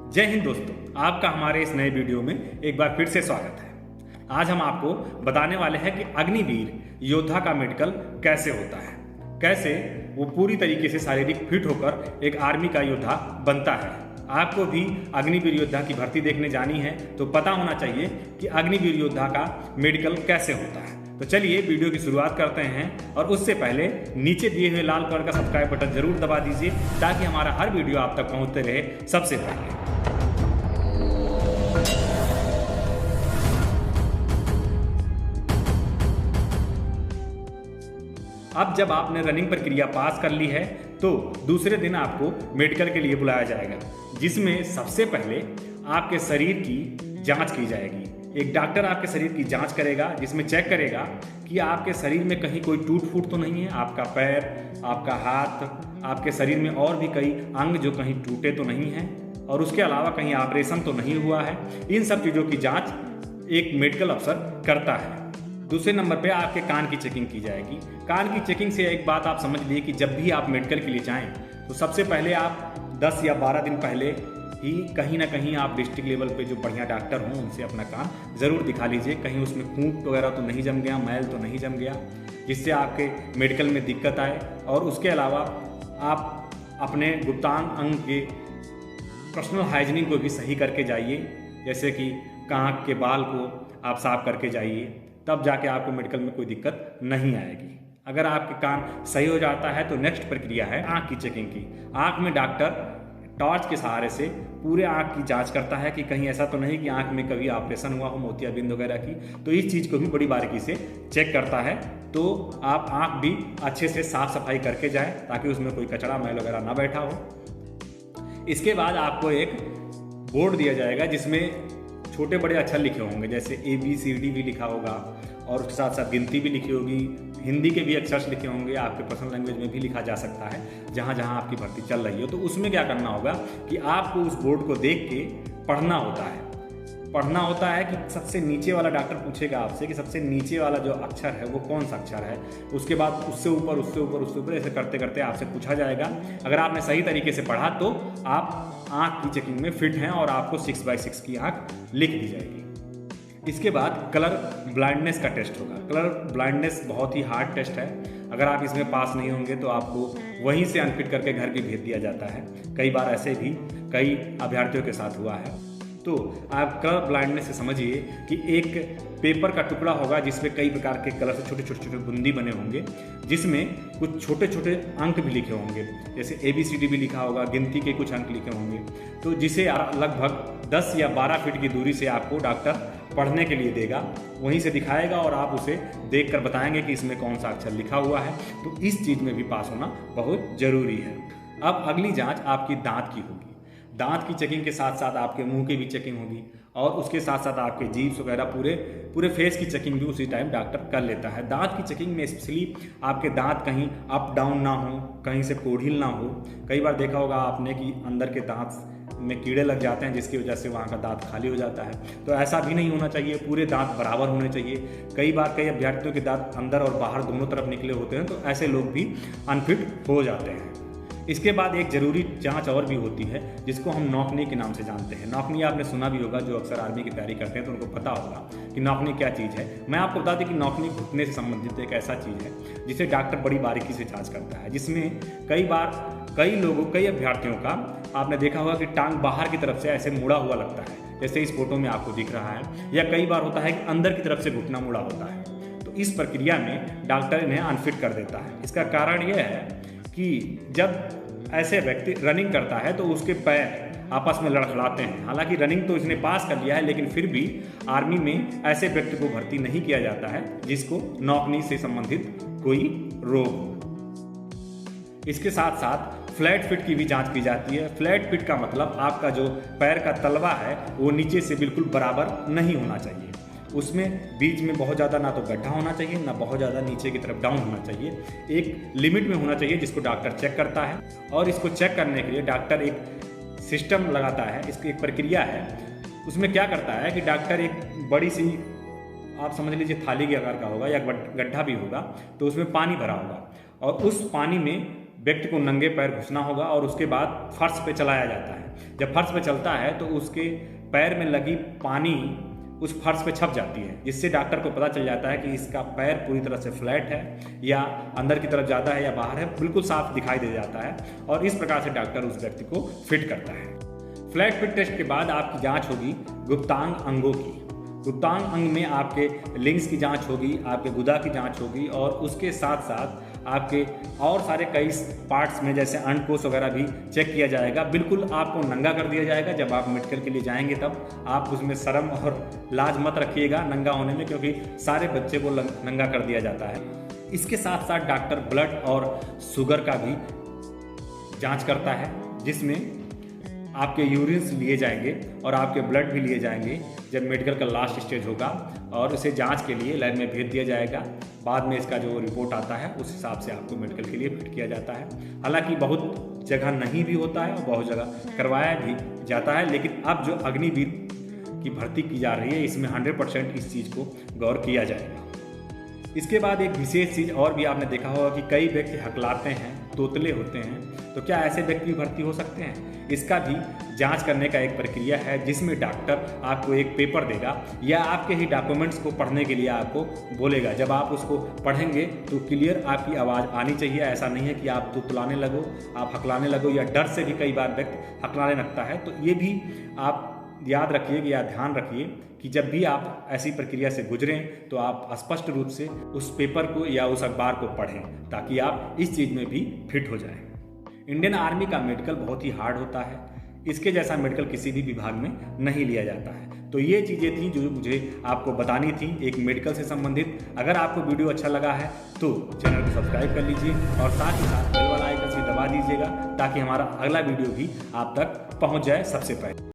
जय हिंद दोस्तों, आपका हमारे इस नए वीडियो में एक बार फिर से स्वागत है। आज हम आपको बताने वाले हैं कि अग्निवीर योद्धा का मेडिकल कैसे होता है, कैसे वो पूरी तरीके से शारीरिक फिट होकर एक आर्मी का योद्धा बनता है। आपको भी अग्निवीर योद्धा की भर्ती देखने जानी है तो पता होना चाहिए कि अग्निवीर योद्धा का मेडिकल कैसे होता है। तो चलिए वीडियो की शुरुआत करते हैं, और उससे पहले नीचे दिए हुए लाल कलर का सब्सक्राइब बटन जरूर दबा दीजिए ताकि हमारा हर वीडियो आप तक पहुंचते रहे सबसे पहले। अब जब आपने रनिंग प्रक्रिया पास कर ली है तो दूसरे दिन आपको मेडिकल के लिए बुलाया जाएगा, जिसमें सबसे पहले आपके शरीर की जांच की जाएगी। एक डॉक्टर आपके शरीर की जांच करेगा, जिसमें चेक करेगा कि आपके शरीर में कहीं कोई टूट फूट तो नहीं है, आपका पैर, आपका हाथ, आपके शरीर में और भी कई अंग जो कहीं टूटे तो नहीं हैं, और उसके अलावा कहीं ऑपरेशन तो नहीं हुआ है। इन सब चीज़ों की जांच एक मेडिकल अफसर करता है। दूसरे नंबर पे आपके कान की चेकिंग की जाएगी। कान की चेकिंग से एक बात आप समझ लीजिए कि जब भी आप मेडिकल के लिए जाएं तो सबसे पहले आप 10 या 12 दिन पहले ही कहीं ना कहीं आप डिस्ट्रिक्ट लेवल पे जो बढ़िया डॉक्टर हों उनसे अपना कान ज़रूर दिखा लीजिए। कहीं उसमें खूंट वगैरह तो नहीं जम गया, मैल तो नहीं जम गया, जिससे आपके मेडिकल में दिक्कत आए। और उसके अलावा आप अपने गुप्तांग अंग के पर्सनल हाइजीनिंग को भी सही करके जाइए, जैसे कि कान के बाल को आप साफ करके जाइए, तब जाके आपको मेडिकल में कोई दिक्कत नहीं आएगी। अगर आपके कान सही हो जाता है तो नेक्स्ट प्रक्रिया है आँख की चेकिंग की। आँख में डॉक्टर टॉर्च के सहारे से पूरे आँख की जांच करता है कि कहीं ऐसा तो नहीं कि आँख में कभी ऑपरेशन हुआ हो, मोतियाबिंद वगैरह की, तो इस चीज़ को भी बड़ी बारीकी से चेक करता है। तो आप आँख भी अच्छे से साफ सफाई करके जाएँ ताकि उसमें कोई कचरा मैल वगैरह ना बैठा हो। इसके बाद आपको एक बोर्ड दिया जाएगा जिसमें छोटे बड़े अक्षर लिखे होंगे, जैसे ABCD भी लिखा होगा, और उसके साथ साथ गिनती भी लिखी होगी, हिंदी के भी अक्षर लिखे होंगे, आपके पर्सनल लैंग्वेज में भी लिखा जा सकता है जहाँ जहाँ आपकी भर्ती चल रही हो। तो उसमें क्या करना होगा कि आपको उस बोर्ड को देख के पढ़ना होता है कि सबसे नीचे वाला डॉक्टर पूछेगा आपसे कि सबसे नीचे वाला जो अक्षर है वो कौन सा अक्षर है। उसके बाद उससे ऊपर उससे ऊपर उससे ऊपर ऐसे करते करते आपसे पूछा जाएगा। अगर आपने सही तरीके से पढ़ा तो आप आँख की चेकिंग में फिट हैं और आपको 6x6 की आँख लिख दी जाएगी। इसके बाद कलर ब्लाइंडनेस का टेस्ट होगा। कलर ब्लाइंडनेस बहुत ही हार्ड टेस्ट है। अगर आप इसमें पास नहीं होंगे तो आपको वहीं से अनफिट करके घर भी भेज दिया जाता है। कई बार ऐसे भी कई अभ्यर्थियों के साथ हुआ है। तो आप कलर ब्लाइंडनेस से समझिए कि एक पेपर का टुकड़ा होगा जिसमें कई प्रकार के कलर से छोटे छोटे छोटे बूंदी बने होंगे, जिसमें कुछ छोटे छोटे अंक भी लिखे होंगे, जैसे ABCD भी लिखा होगा, गिनती के कुछ अंक लिखे होंगे। तो जिसे लगभग 10 या 12 फीट की दूरी से आपको डॉक्टर पढ़ने के लिए देगा, वहीं से दिखाएगा और आप उसे देख कर बताएंगे कि इसमें कौन सा अक्षर लिखा हुआ है। तो इस चीज़ में भी पास होना बहुत ज़रूरी है। अब अगली जाँच आपकी दाँत की होगी। दांत की चेकिंग के साथ साथ आपके मुंह की भी चेकिंग होगी, और उसके साथ साथ आपके जीभ्स वगैरह पूरे फेस की चेकिंग भी उसी टाइम डॉक्टर कर लेता है। दांत की चेकिंग में स्पेशली आपके दांत कहीं अप डाउन ना हो, कहीं से कोढ़ील ना हो। कई बार देखा होगा आपने कि अंदर के दांत में कीड़े लग जाते हैं, जिसकी वजह से वहाँ का दांत खाली हो जाता है। तो ऐसा भी नहीं होना चाहिए, पूरे दांत बराबर होने चाहिए। कई बार कई अभ्यर्थियों के दांत अंदर और बाहर दोनों तरफ निकले होते हैं, तो ऐसे लोग भी अनफिट हो जाते हैं। इसके बाद एक ज़रूरी जांच और भी होती है जिसको हम नौकनी के नाम से जानते हैं। नौकनी आपने सुना भी होगा, जो अक्सर आर्मी की तैयारी करते हैं तो उनको पता होगा कि नौकनी क्या चीज़ है। मैं आपको बता दें कि नौकनी घुटने से संबंधित एक ऐसा चीज़ है जिसे डॉक्टर बड़ी बारीकी से जांच करता है, जिसमें कई बार कई अभ्यर्थियों का आपने देखा होगा कि टांग बाहर की तरफ से ऐसे मुड़ा हुआ लगता है, जैसे इस फोटो में आपको दिख रहा है, या कई बार होता है कि अंदर की तरफ से घुटना मुड़ा होता है। तो इस प्रक्रिया में डॉक्टर इन्हें अनफिट कर देता है। इसका कारण यह है कि जब ऐसे व्यक्ति रनिंग करता है तो उसके पैर आपस में लड़खड़ाते हैं। हालांकि रनिंग तो इसने पास कर लिया है, लेकिन फिर भी आर्मी में ऐसे व्यक्ति को भर्ती नहीं किया जाता है जिसको नौकनी से संबंधित कोई रोग हो। इसके साथ साथ फ्लैट फिट की भी जांच की जाती है। फ्लैट फिट का मतलब आपका जो पैर का तलवा है वो नीचे से बिल्कुल बराबर नहीं होना चाहिए। उसमें बीच में बहुत ज़्यादा ना तो गड्ढा होना चाहिए, ना बहुत ज़्यादा नीचे की तरफ डाउन होना चाहिए। एक लिमिट में होना चाहिए जिसको डॉक्टर चेक करता है, और इसको चेक करने के लिए डॉक्टर एक सिस्टम लगाता है। इसकी एक प्रक्रिया है। उसमें क्या करता है कि डॉक्टर एक बड़ी सी, आप समझ लीजिए थाली के आकार का होगा या गड्ढा भी होगा, तो उसमें पानी भरा होगा, और उस पानी में व्यक्ति को नंगे पैर घुसना होगा और उसके बाद फर्श पे चलाया जाता है। जब फर्श पे चलता है तो उसके पैर में लगी पानी उस फर्श पे छप जाती है, जिससे डॉक्टर को पता चल जाता है कि इसका पैर पूरी तरह से फ्लैट है या अंदर की तरफ ज़्यादा है या बाहर है, बिल्कुल साफ दिखाई दे जाता है और इस प्रकार से डॉक्टर उस व्यक्ति को फिट करता है। फ्लैट फिट टेस्ट के बाद आपकी जांच होगी गुप्तांग अंगों की। गुप्तांग अंग में आपके लिंग्स की जांच होगी, आपके गुदा की जांच होगी और उसके साथ साथ आपके और सारे कई पार्ट्स में जैसे अंडकोश वगैरह भी चेक किया जाएगा। बिल्कुल आपको नंगा कर दिया जाएगा। जब आप मेडिकल के लिए जाएंगे तब आप उसमें शर्म और लाज मत रखिएगा नंगा होने में, क्योंकि सारे बच्चे को नंगा कर दिया जाता है। इसके साथ साथ डॉक्टर ब्लड और शुगर का भी जाँच करता है, जिसमें आपके यूरिन्स लिए जाएंगे और आपके ब्लड भी लिए जाएंगे जब मेडिकल का लास्ट स्टेज होगा और उसे जांच के लिए लैब में भेज दिया जाएगा। बाद में इसका जो रिपोर्ट आता है उस हिसाब से आपको मेडिकल के लिए फिट किया जाता है। हालांकि बहुत जगह नहीं भी होता है और बहुत जगह करवाया भी जाता है, लेकिन अब जो अग्निवीर की भर्ती की जा रही है इसमें 100% इस चीज़ को गौर किया जाएगा। इसके बाद एक विशेष चीज़ और भी आपने देखा होगा कि कई व्यक्ति हकलाते हैं, तोतले होते हैं, तो क्या ऐसे व्यक्ति भी भर्ती हो सकते हैं? इसका भी जांच करने का एक प्रक्रिया है, जिसमें डॉक्टर आपको एक पेपर देगा या आपके ही डॉक्यूमेंट्स को पढ़ने के लिए आपको बोलेगा। जब आप उसको पढ़ेंगे तो क्लियर आपकी आवाज़ आनी चाहिए। ऐसा नहीं है कि आप तुतलाने लगो, आप हकलाने लगो, या डर से भी कई बार व्यक्ति हकलाने लगता है। तो ये भी आप याद रखिए या ध्यान रखिए कि जब भी आप ऐसी प्रक्रिया से गुजरें तो आप स्पष्ट रूप से उस पेपर को या उस अखबार को पढ़ें, ताकि आप इस चीज़ में भी फिट हो जाएं। इंडियन आर्मी का मेडिकल बहुत ही हार्ड होता है। इसके जैसा मेडिकल किसी भी विभाग में नहीं लिया जाता है। तो ये चीज़ें थी जो मुझे आपको बतानी थी एक मेडिकल से संबंधित। अगर आपको वीडियो अच्छा लगा है तो चैनल को सब्सक्राइब कर लीजिए और साथ ही साथ बेल वाला आइकन भी दबा दीजिएगा, ताकि हमारा अगला वीडियो भी आप तक पहुंच जाए सबसे पहले।